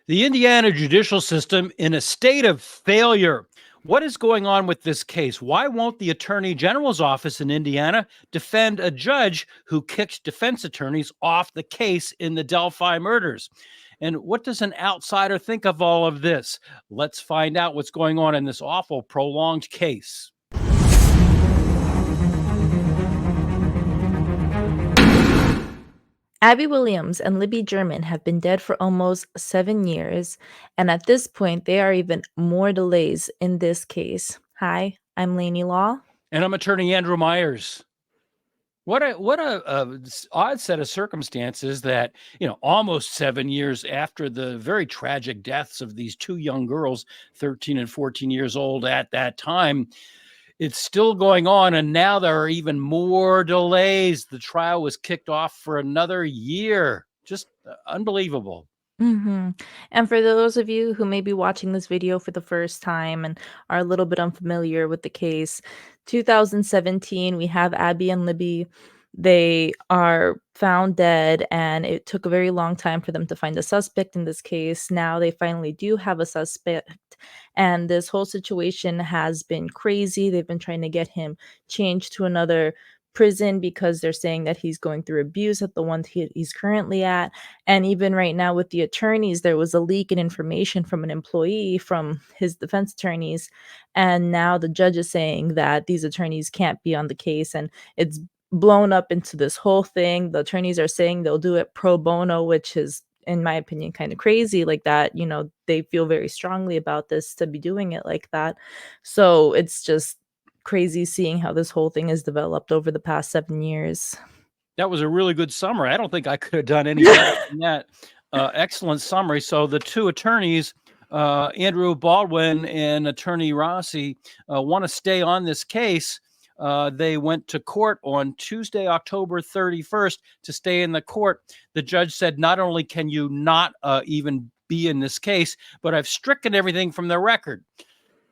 The Indiana judicial system in a state of failure. What is going on with this case? Why won't the Attorney General's office in Indiana defend a judge who kicked defense attorneys off the case in the Delphi murders? And what does an outsider think of all of this? Let's find out what's going on in this awful, prolonged case. Abby Williams and Libby German have been dead for almost 7 years, and at this point, there are even more delays in this case. Hi, I'm Lainey Law. And I'm attorney Andrew Myers. What a odd set of circumstances that, almost 7 years after the very tragic deaths of these two young girls, 13 and 14 years old at that time, it's still going on. And now there are even more delays. The trial was kicked off for another year. Just unbelievable. And for those of you who may be watching this video for the first time and are a little bit unfamiliar with the case, 2017, we have Abby and Libby. They are found dead, and it took a very long time for them to find a suspect in this case. Now they finally do have a suspect, and this whole situation has been crazy. They've been trying to get him changed to another prison because they're saying that he's going through abuse at the one he's currently at. And even right now with the attorneys, there was a leak in information from an employee from his defense attorneys. And now the judge is saying that these attorneys can't be on the case. And it's blown up into this whole thing. The attorneys are saying they'll do it pro bono, which is, in my opinion, kind of crazy. Like that, they feel very strongly about this to be doing it like that. So it's just crazy seeing how this whole thing has developed over the past 7 years. That was a really good summary. I don't think I could have done any better than that. Excellent summary. So the two attorneys, Andrew Baldwin and attorney Rozzi, want to stay on this case. They went to court on Tuesday, October 31st to stay in the court. The judge said, not only can you not even be in this case, but I've stricken everything from the record.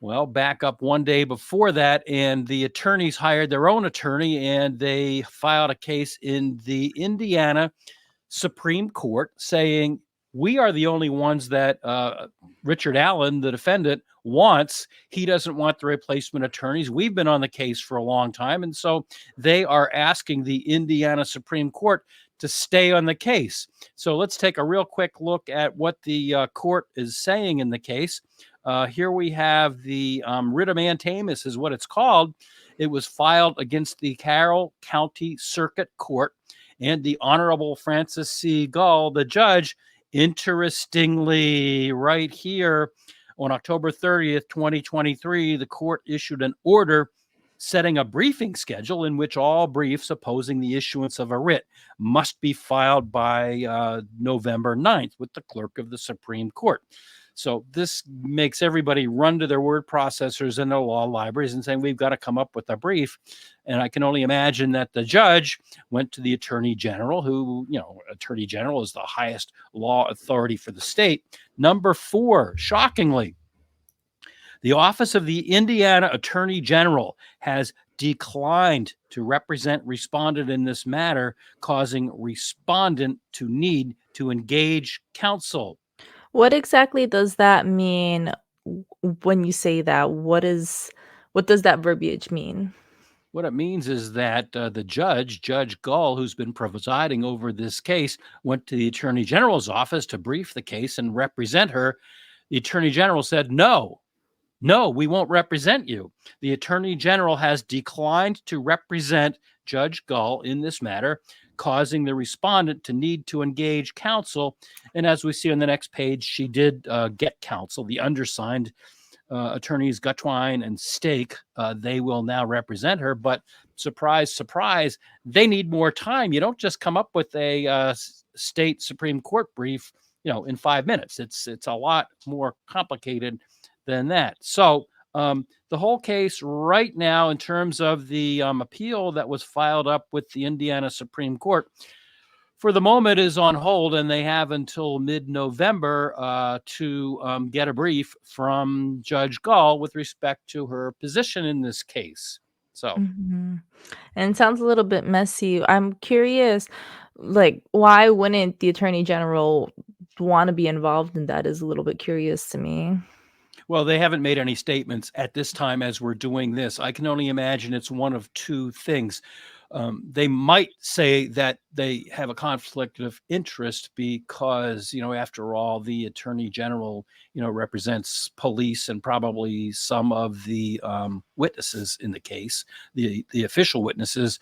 Well, back up one day before that, and the attorneys hired their own attorney, and they filed a case in the Indiana Supreme Court saying, we are the only ones that Richard Allen, the defendant, wants. He doesn't want the replacement attorneys. We've been on the case for a long time. And so they are asking the Indiana Supreme Court to stay on the case. So let's take a real quick look at what the court is saying in the case. Here we have the writ of mandamus is what it's called. It was filed against the Carroll County Circuit Court, and the Honorable Francis C. Gull, the judge, interestingly, right here on October 30th, 2023, the court issued an order setting a briefing schedule in which all briefs opposing the issuance of a writ must be filed by November 9th with the clerk of the Supreme Court. So this makes everybody run to their word processors and their law libraries and saying, we've got to come up with a brief. And I can only imagine that the judge went to the attorney general, who, attorney general is the highest law authority for the state. Number 4, shockingly, the office of the Indiana Attorney General has declined to represent respondent in this matter, causing respondent to need to engage counsel. What exactly does that mean when you say that? What does that verbiage mean? What it means is that the judge, Judge Gull, who's been presiding over this case, went to the Attorney General's office to brief the case and represent her. The Attorney General said, no, we won't represent you. The Attorney General has declined to represent Judge Gull in this matter, causing the respondent to need to engage counsel. And as we see on the next page, she did get counsel. The undersigned attorneys Gutwine and Stake, they will now represent her. But surprise, surprise, they need more time. You don't just come up with a state Supreme Court brief, in 5 minutes. It's a lot more complicated than that. So the whole case right now, in terms of the appeal that was filed up with the Indiana Supreme Court, for the moment is on hold, and they have until mid-November to get a brief from Judge Gull with respect to her position in this case. So, And it sounds a little bit messy. I'm curious, like, why wouldn't the attorney general want to be involved in that is a little bit curious to me. Well, they haven't made any statements at this time as we're doing this. I can only imagine it's one of two things. They might say that they have a conflict of interest because, after all, the attorney general, represents police and probably some of the witnesses in the case, the official witnesses.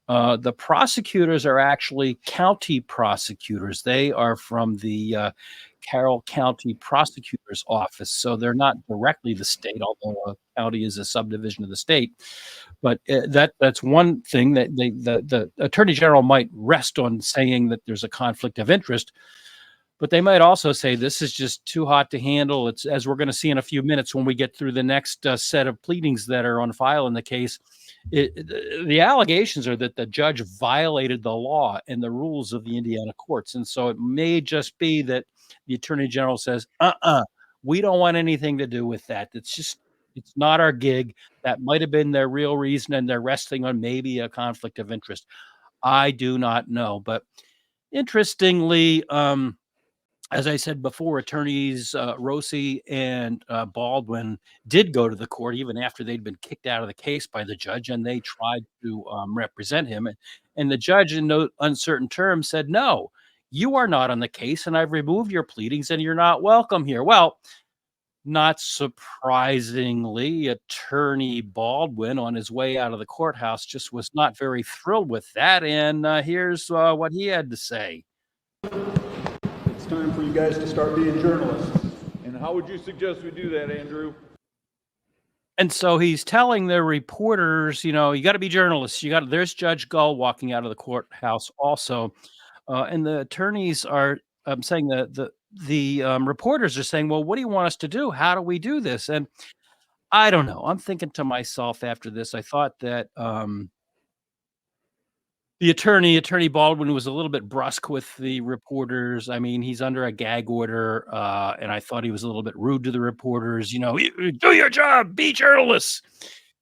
The prosecutors are actually county prosecutors. They are from the Carroll County Prosecutor's Office, so they're not directly the state, although a county is a subdivision of the state. But that's one thing that the attorney general might rest on saying that there's a conflict of interest. But they might also say this is just too hot to handle. It's, as we're going to see in a few minutes when we get through the next set of pleadings that are on file in the case. The allegations are that the judge violated the law and the rules of the Indiana courts. And so it may just be that the attorney general says, we don't want anything to do with that. It's not our gig. That might have been their real reason, and they're resting on maybe a conflict of interest. I do not know. But interestingly, as I said before, attorneys Rozzi and Baldwin did go to the court even after they'd been kicked out of the case by the judge, and they tried to represent him. And the judge, in no uncertain terms, said, "No, you are not on the case, and I've removed your pleadings, and you're not welcome here." Well, not surprisingly, attorney Baldwin, on his way out of the courthouse, just was not very thrilled with that. And here's what he had to say. It's time for you guys to start being journalists. And how would you suggest we do that, Andrew? And so he's telling the reporters, you got to be journalists. There's Judge Gull walking out of the courthouse also. And the attorneys are saying the reporters are saying, well, what do you want us to do? How do we do this? And I don't know. I'm thinking to myself after this, I thought that the attorney Baldwin, was a little bit brusque with the reporters. I mean, he's under a gag order, and I thought he was a little bit rude to the reporters. Do your job, be journalists.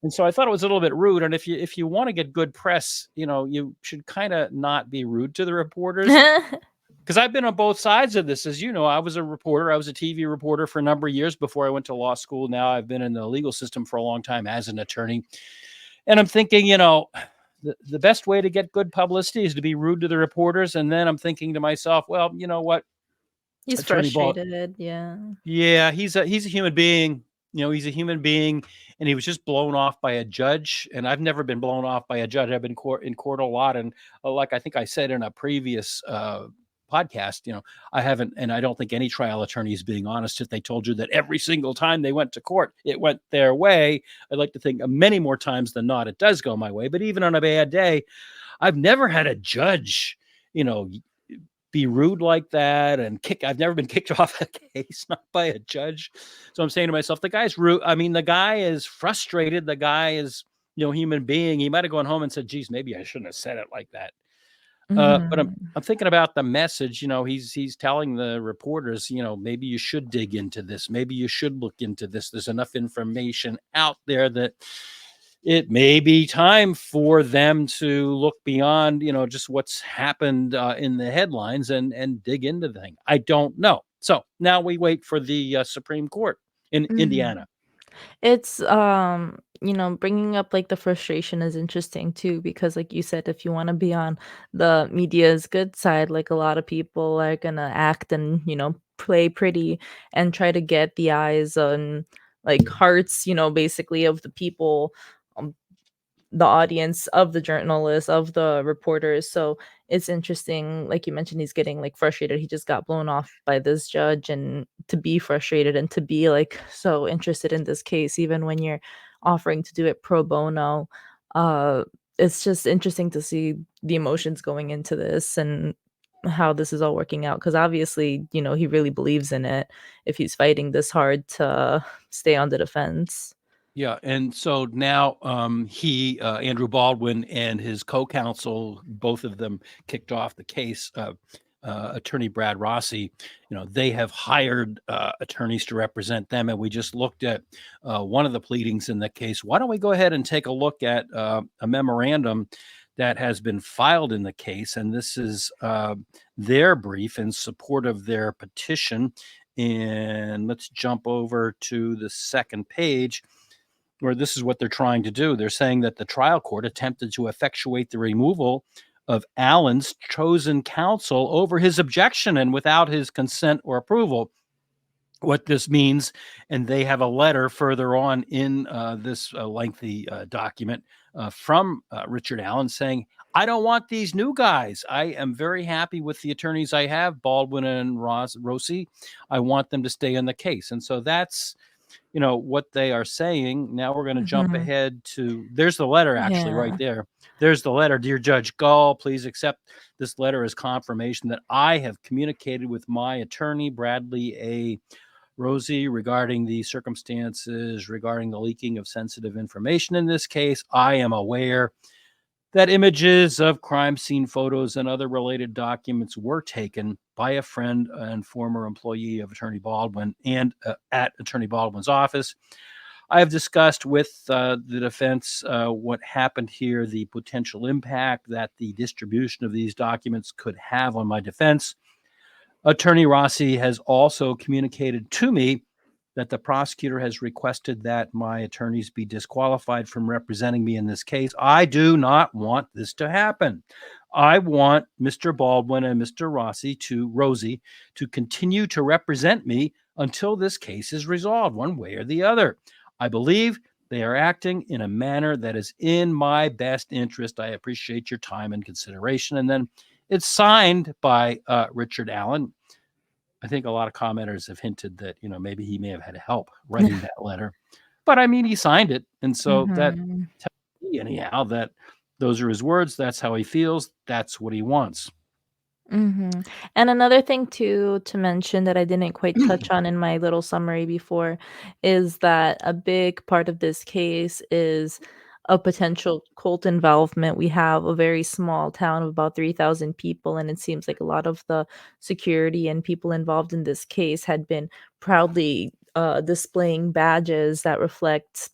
And so I thought it was a little bit rude. And if you want to get good press, you should kind of not be rude to the reporters. Because I've been on both sides of this. As you know, I was a reporter. I was a TV reporter for a number of years before I went to law school. Now I've been in the legal system for a long time as an attorney. And I'm thinking, the best way to get good publicity is to be rude to the reporters. And then I'm thinking to myself, well, you know what? He's Attorney frustrated. Yeah. Yeah, he's a human being. He's a human being, and he was just blown off by a judge. And I've never been blown off by a judge. I've been in court a lot, and like I think I said in a previous podcast, I haven't, and I don't think any trial attorney is being honest if they told you that every single time they went to court, it went their way. I'd like to think many more times than not, it does go my way. But even on a bad day, I've never had a judge, be rude like that and I've never been kicked off a case, not by a judge. So I'm saying to myself, the guy's rude. I mean, the guy is frustrated. The guy is, human being. He might've gone home and said, geez, maybe I shouldn't have said it like that. But I'm thinking about the message. He's telling the reporters, maybe you should dig into this. Maybe you should look into this. There's enough information out there that it may be time for them to look beyond, just what's happened in the headlines and dig into the thing. I don't know. So now we wait for the Supreme Court in Indiana. It's bringing up like the frustration is interesting too, because like you said, if you want to be on the media's good side, like a lot of people are gonna act and play pretty and try to get the eyes and like hearts, basically of the people, the audience, of the journalists, of the reporters. So it's interesting, like you mentioned, he's getting like frustrated. He just got blown off by this judge, and to be frustrated and to be like so interested in this case, even when you're offering to do it pro bono, it's just interesting to see the emotions going into this and how this is all working out, because obviously he really believes in it if he's fighting this hard to stay on the defense. Yeah, and so now Andrew Baldwin and his co-counsel, both of them kicked off the case. Attorney Brad Rozzi, they have hired attorneys to represent them, and we just looked at one of the pleadings in the case. Why don't we go ahead and take a look at a memorandum that has been filed in the case. And this is their brief in support of their petition. And let's jump over to the second page, where this is what they're trying to do. They're saying that the trial court attempted to effectuate the removal of Allen's chosen counsel over his objection and without his consent or approval. What this means, and they have a letter further on in this lengthy document from Richard Allen saying, I don't want these new guys. I am very happy with the attorneys I have, Baldwin and Rozzi. I want them to stay in the case. And so that's, what they are saying. Now we're going to jump ahead to, there's the letter actually right there. There's the letter. Dear Judge Gull, please accept this letter as confirmation that I have communicated with my attorney, Bradley A. Rozzi, regarding the circumstances regarding the leaking of sensitive information in this case. I am aware that images of crime scene photos and other related documents were taken by a friend and former employee of Attorney Baldwin and at Attorney Baldwin's office. I have discussed with the defense what happened here, the potential impact that the distribution of these documents could have on my defense. Attorney Rozzi has also communicated to me that the prosecutor has requested that my attorneys be disqualified from representing me in this case. I do not want this to happen. I want Mr. Baldwin and Mr. Rozzi to continue to represent me until this case is resolved one way or the other. I believe they are acting in a manner that is in my best interest. I appreciate your time and consideration. And then it's signed by Richard Allen. I think a lot of commenters have hinted that, maybe he may have had help writing that letter. But I mean, he signed it. And so that tells me anyhow that those are his words. That's how he feels. That's what he wants. And another thing to mention that I didn't quite touch on in my little summary before is that a big part of this case is a potential cult involvement. We have a very small town of about 3,000 people, and it seems like a lot of the security and people involved in this case had been proudly displaying badges that reflect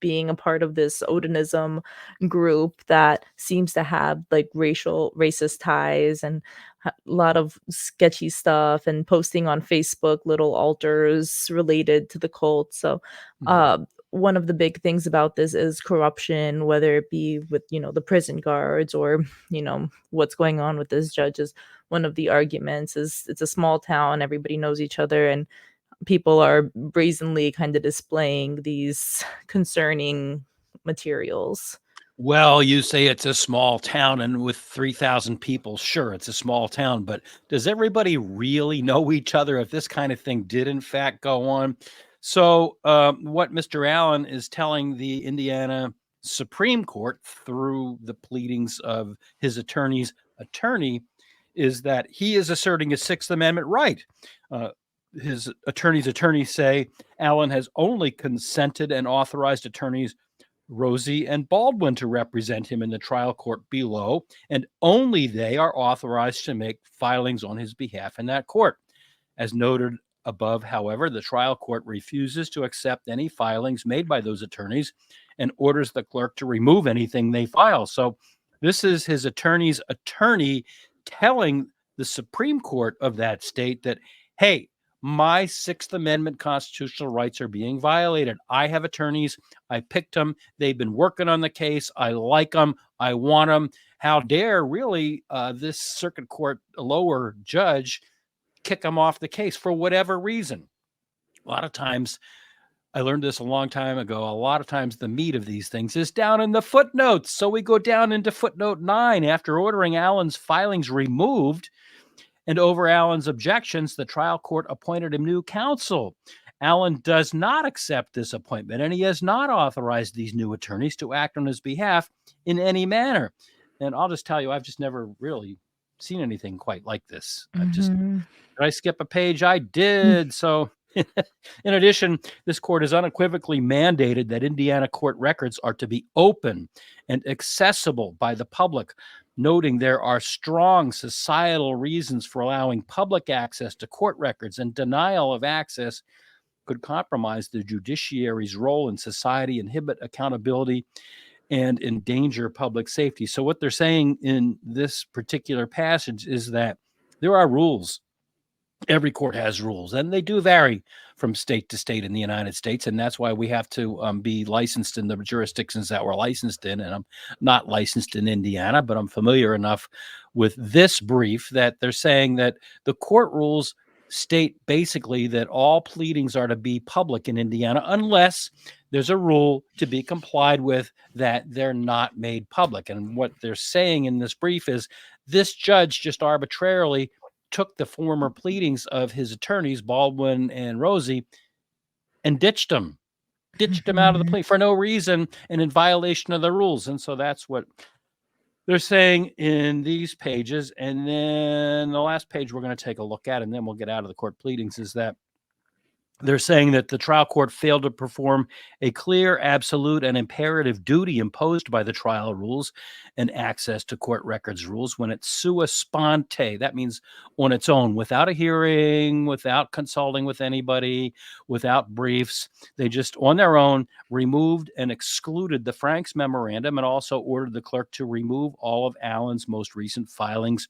being a part of this Odinism group that seems to have like racist ties and a lot of sketchy stuff, and posting on Facebook little altars related to the cult. So one of the big things about this is corruption, whether it be with, the prison guards or, what's going on with this judge. Is one of the arguments is it's a small town, everybody knows each other, and people are brazenly kind of displaying these concerning materials. Well, you say it's a small town, and with 3,000 people, sure, it's a small town, but does everybody really know each other if this kind of thing did in fact go on? So what Mr. Allen is telling the Indiana Supreme Court through the pleadings of his attorney's attorney is that he is asserting a Sixth Amendment right. His attorney's attorneys say Allen has only consented and authorized attorneys Rozzi and Baldwin to represent him in the trial court below, and only they are authorized to make filings on his behalf in that court. As noted above, however, the trial court refuses to accept any filings made by those attorneys and orders the clerk to remove anything they file. So this is his attorney's attorney telling the Supreme Court of that state that, hey, my Sixth Amendment constitutional rights are being violated. I have attorneys. I picked them. They've been working on the case. I like them. I want them. How dare really this circuit court lower judge kick them off the case for whatever reason? A lot of times, I learned this a long time ago, a lot of times the meat of these things is down in the footnotes. So we go down into footnote 9. After ordering Allen's filings removed, and over Allen's objections, the trial court appointed him new counsel. Allen does not accept this appointment, and he has not authorized these new attorneys to act on his behalf in any manner. And I'll just tell you, I've just never really seen anything quite like this. Did I skip a page? I did. So in addition, this court has unequivocally mandated that Indiana court records are to be open and accessible by the public, noting there are strong societal reasons for allowing public access to court records, and denial of access could compromise the judiciary's role in society, inhibit accountability, and endanger public safety. So what they're saying in this particular passage is that there are rules. Every court has rules, and they do vary from state to state in the United States, and that's why we have to be licensed in the jurisdictions that we're licensed in. And I'm not licensed in Indiana, but I'm familiar enough with this brief that they're saying that the court rules state basically that all pleadings are to be public in Indiana unless there's a rule to be complied with that they're not made public. And what they're saying in this brief is this judge just arbitrarily took the former pleadings of his attorneys, Baldwin and Rozzi, and ditched them out of the plea for no reason and in violation of the rules. And so that's what they're saying in these pages. And then the last page we're going to take a look at, and then we'll get out of the court pleadings, is that they're saying that the trial court failed to perform a clear, absolute, and imperative duty imposed by the trial rules and access to court records rules when it's sua sponte. That means on its own, without a hearing, without consulting with anybody, without briefs. They just, on their own, removed and excluded the Franks memorandum and also ordered the clerk to remove all of Allen's most recent filings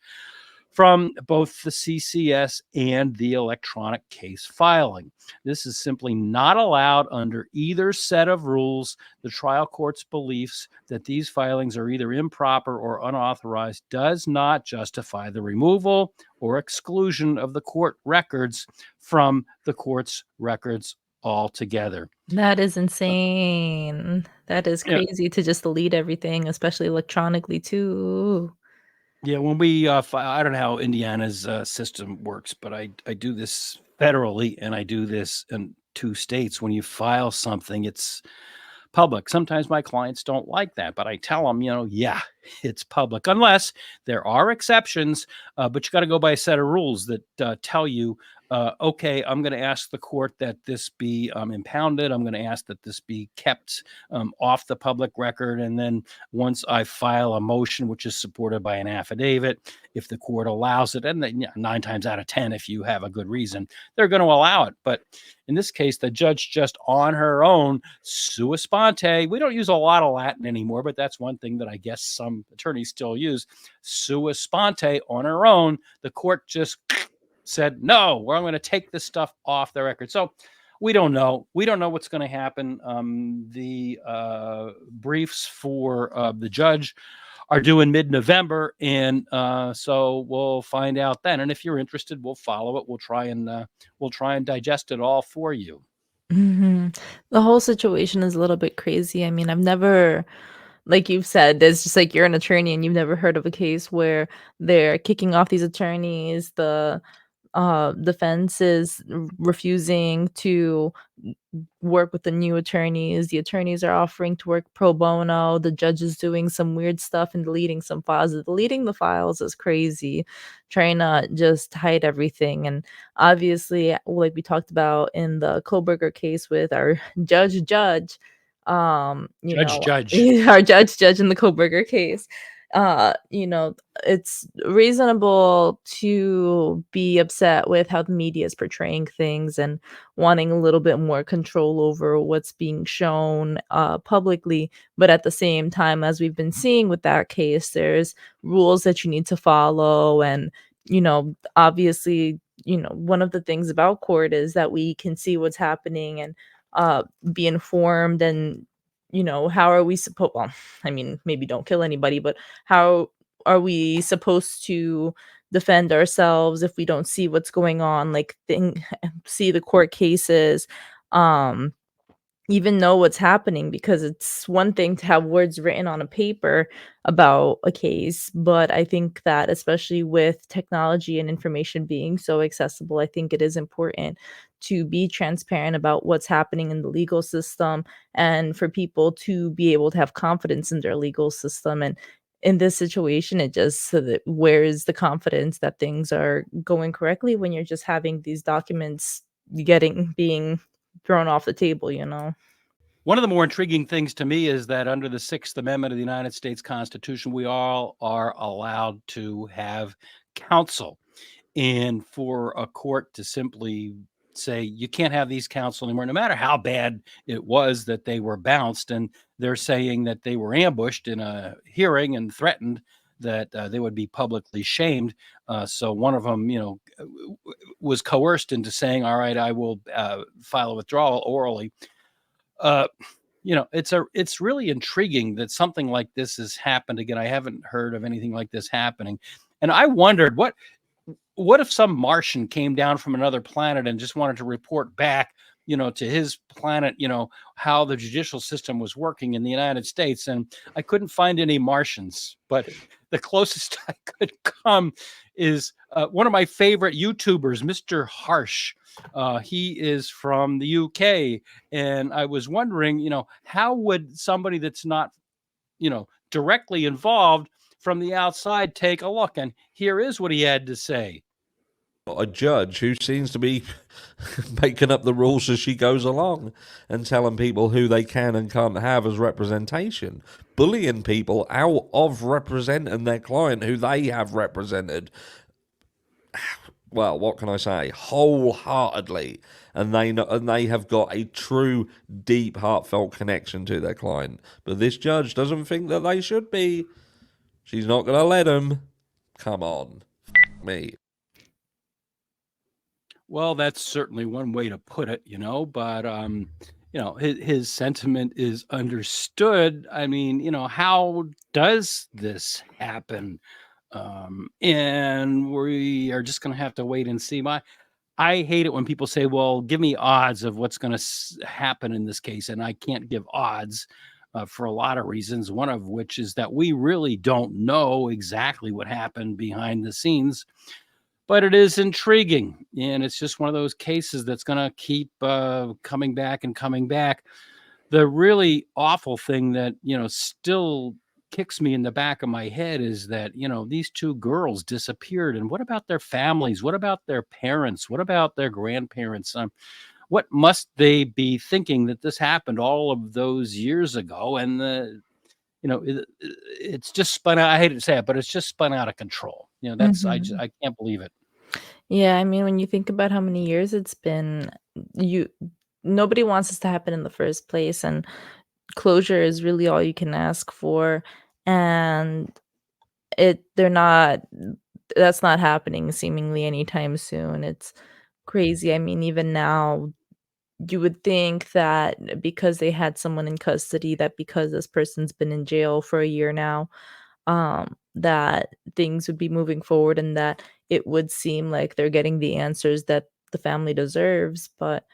from both the CCS and the electronic case filing. This is simply not allowed under either set of rules. The trial court's beliefs that these filings are either improper or unauthorized does not justify the removal or exclusion of the court records from the court's records altogether. That is insane. That is Yeah. crazy to just delete everything, especially electronically too. Yeah, when we I don't know how Indiana's system works, but I do this federally and I do this in 2 states. When you file something, it's public. Sometimes my clients don't like that, but I tell them, yeah, it's public, unless there are exceptions. But you got to go by a set of rules that tell you, okay, I'm going to ask the court that this be impounded. I'm going to ask that this be kept off the public record. And then once I file a motion, which is supported by an affidavit, if the court allows it, and then 9 times out of 10, if you have a good reason, they're going to allow it. But in this case, the judge just on her own, sua sponte, we don't use a lot of Latin anymore, but that's one thing that I guess some attorneys still use, sua sponte, on her own, the court just said, no, I'm going to take this stuff off the record. So we don't know. We don't know what's going to happen. The briefs for the judge are due in mid-November, and so we'll find out then. And if you're interested, we'll follow it. We'll try and digest it all for you. The whole situation is a little bit crazy. I mean, I've never, like you've said, there's just like you're an attorney and you've never heard of a case where they're kicking off these attorneys. The defense is refusing to work with the new attorneys. The attorneys are offering to work pro bono. The judge is doing some weird stuff and deleting some files. Deleting the files is crazy, trying to just hide everything. And obviously, like we talked about in the Koberger case with our judge, Judge. our judge in the Koberger case, it's reasonable to be upset with how the media is portraying things and wanting a little bit more control over what's being shown publicly. But at the same time, as we've been seeing with that case, there's rules that you need to follow. And, obviously, one of the things about court is that we can see what's happening and be informed. And how are we supposed, well, I mean, maybe don't kill anybody, but how are we supposed to defend ourselves if we don't see what's going on, see the court cases, even know what's happening? Because it's one thing to have words written on a paper about a case, but I think that especially with technology and information being so accessible, I think it is important to be transparent about what's happening in the legal system and for people to be able to have confidence in their legal system. And in this situation, it just, so that where is the confidence that things are going correctly when you're just having these documents being thrown off the table? One of the more intriguing things to me is that under the Sixth Amendment of the United States Constitution, we all are allowed to have counsel. And for a court to simply say you can't have these counsel anymore, no matter how bad it was that they were bounced. And they're saying that they were ambushed in a hearing and threatened that they would be publicly shamed. So one of them, was coerced into saying, all right, I will file a withdrawal orally. It's really intriguing that something like this has happened again. I haven't heard of anything like this happening. And I wondered what if some Martian came down from another planet and just wanted to report back, to his planet, how the judicial system was working in the United States. And I couldn't find any Martians, but the closest I could come is one of my favorite YouTubers, Mr. Harsh. He is from the UK. And I was wondering, how would somebody that's not, directly involved from the outside take a look? And here is what he had to say. A judge who seems to be making up the rules as she goes along and telling people who they can and can't have as representation, bullying people out of representing their client who they have represented. Well, what can I say? Wholeheartedly, and they have got a true, deep, heartfelt connection to their client. But this judge doesn't think that they should be. She's not going to let them. Come on, me. Well, that's certainly one way to put it, but, his sentiment is understood. I mean, how does this happen? And we are just going to have to wait and see. I hate it when people say, well, give me odds of what's going to happen in this case. And I can't give odds for a lot of reasons, one of which is that we really don't know exactly what happened behind the scenes. But it is intriguing, and it's just one of those cases that's going to keep coming back and coming back. The really awful thing that, still kicks me in the back of my head is that, these two girls disappeared. And what about their families? What about their parents? What about their grandparents? What must they be thinking that this happened all of those years ago? And it's just spun out. I hate to say it, but it's just spun out of control. I can't believe it. Yeah, I mean, when you think about how many years it's been, nobody wants this to happen in the first place, and closure is really all you can ask for. And they're not that's not happening seemingly anytime soon. It's crazy. I mean, even now, you would think that because they had someone in custody, that because this person's been in jail for a year now, that things would be moving forward and that it would seem like they're getting the answers that the family deserves. But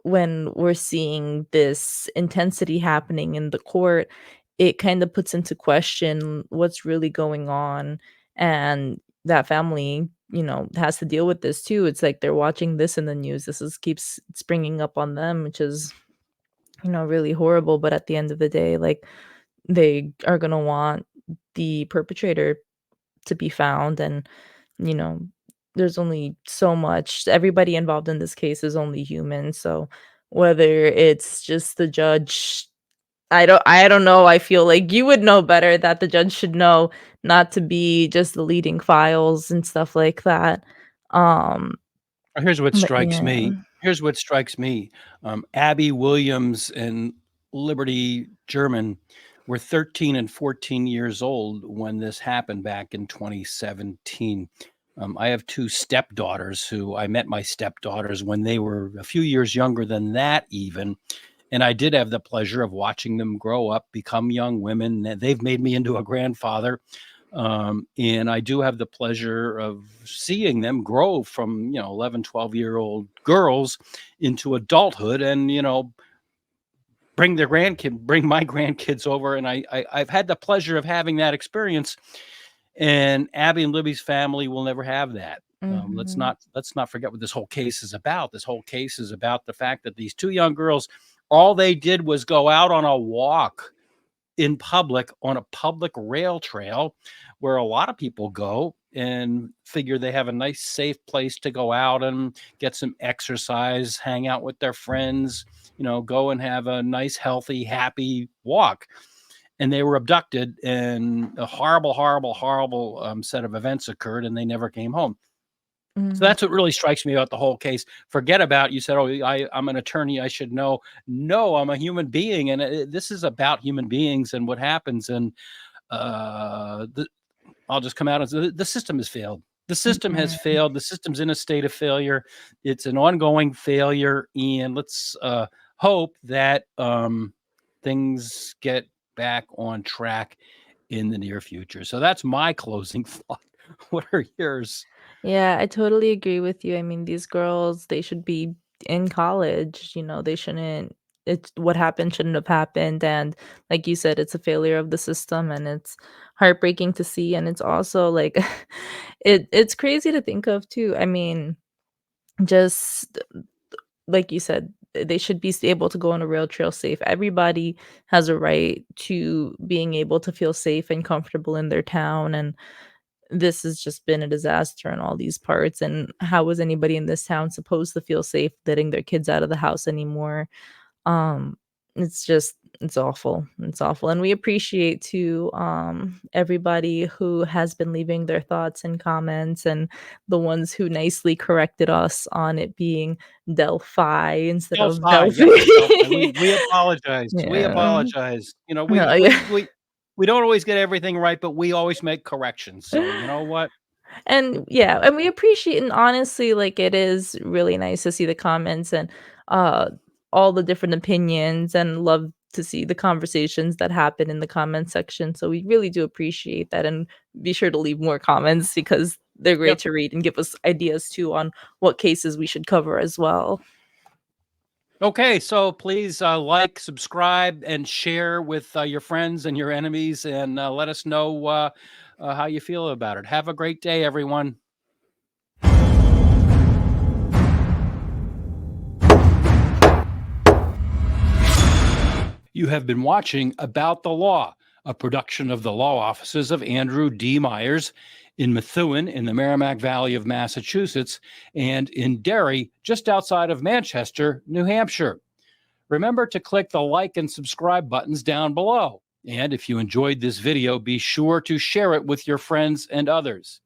when we're seeing this intensity happening in the court, it kind of puts into question what's really going on. And that family, has to deal with this too. It's like they're watching this in the news. Keeps springing up on them, which is, really horrible. But at the end of the day, like, they are going to want the perpetrator to be found. And, you know, there's only so much. Everybody involved in this case is only human. So whether it's just the judge, I don't know. I feel like you would know better, that the judge should know not to be just deleting files and stuff like that. Here's what But strikes yeah. me. Here's what strikes me. Abby Williams and Liberty German were 13 and 14 years old when this happened back in 2017. I have two stepdaughters who I met my stepdaughters when they were a few years younger than that even. And I did have the pleasure of watching them grow up, become young women. They've made me into a grandfather. And I do have the pleasure of seeing them grow from, 11, 12-year-old girls into adulthood and, bring my grandkids over. And I've had the pleasure of having that experience. And Abby and Libby's family will never have that. Let's Mhm. not forget what this whole case is about. This whole case is about the fact that these two young girls, all they did was go out on a walk in public on a public rail trail where a lot of people go and figure they have a nice safe place to go out and get some exercise, hang out with their friends, go and have a nice, healthy, happy walk. And they were abducted, and a horrible, horrible, horrible set of events occurred, and they never came home. So that's what really strikes me about the whole case. Forget about, you said, oh, I'm an attorney, I should know. No, I'm a human being, and this is about human beings and what happens. And I'll just come out and say the system has failed. The system has failed. The system's in a state of failure. It's an ongoing failure, and let's hope that things get back on track in the near future. So that's my closing thought. What are yours? Yeah, I totally agree with you. I mean, these girls, they should be in college, you know, they shouldn't it's what happened shouldn't have happened. And like you said, it's a failure of the system and it's heartbreaking to see. And it's also like it's crazy to think of too. I mean, just like you said, they should be able to go on a rail trail safe. Everybody has a right to being able to feel safe and comfortable in their town. And this has just been a disaster in all these parts, and how was anybody in this town supposed to feel safe letting their kids out of the house anymore? Um, it's awful. It's awful, and we appreciate to everybody who has been leaving their thoughts and comments, and the ones who nicely corrected us on it being Delphi instead of Delphi, Delphi. yes, Delphi. We apologize. We Yeah. apologize. You know, No, yeah. we don't always get everything right, but we always make corrections. So you know what? And yeah, and we appreciate, and honestly, like, it is really nice to see the comments and uh all the different opinions, and love to see the conversations that happen in the comment section. So we really do appreciate that, and be sure to leave more comments because they're great Yep. to read and give us ideas too on what cases we should cover as well. Okay, so please like, subscribe, and share with your friends and your enemies, and let us know how you feel about it. Have a great day, everyone. You have been watching About the Law, a production of the law offices of Andrew D. Myers in Methuen in the Merrimack Valley of Massachusetts, and in Derry, just outside of Manchester, New Hampshire. Remember to click the like and subscribe buttons down below. And if you enjoyed this video, be sure to share it with your friends and others.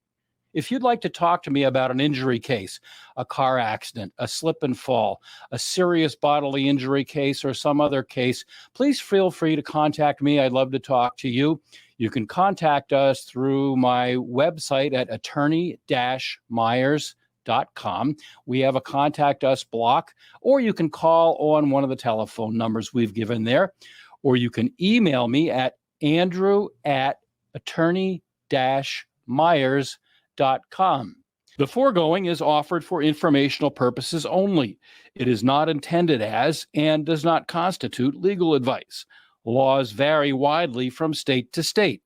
If you'd like to talk to me about an injury case, a car accident, a slip and fall, a serious bodily injury case, or some other case, please feel free to contact me. I'd love to talk to you. You can contact us through my website at attorney-myers.com. We have a contact us block, or you can call on one of the telephone numbers we've given there, or you can email me at andrew@attorney-myers.com. The foregoing is offered for informational purposes only. It is not intended as and does not constitute legal advice. Laws vary widely from state to state.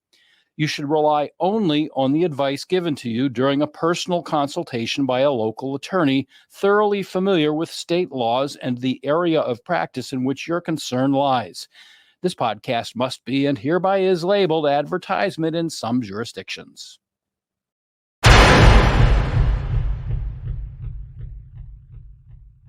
You should rely only on the advice given to you during a personal consultation by a local attorney thoroughly familiar with state laws and the area of practice in which your concern lies. This podcast must be and hereby is labeled advertisement in some jurisdictions.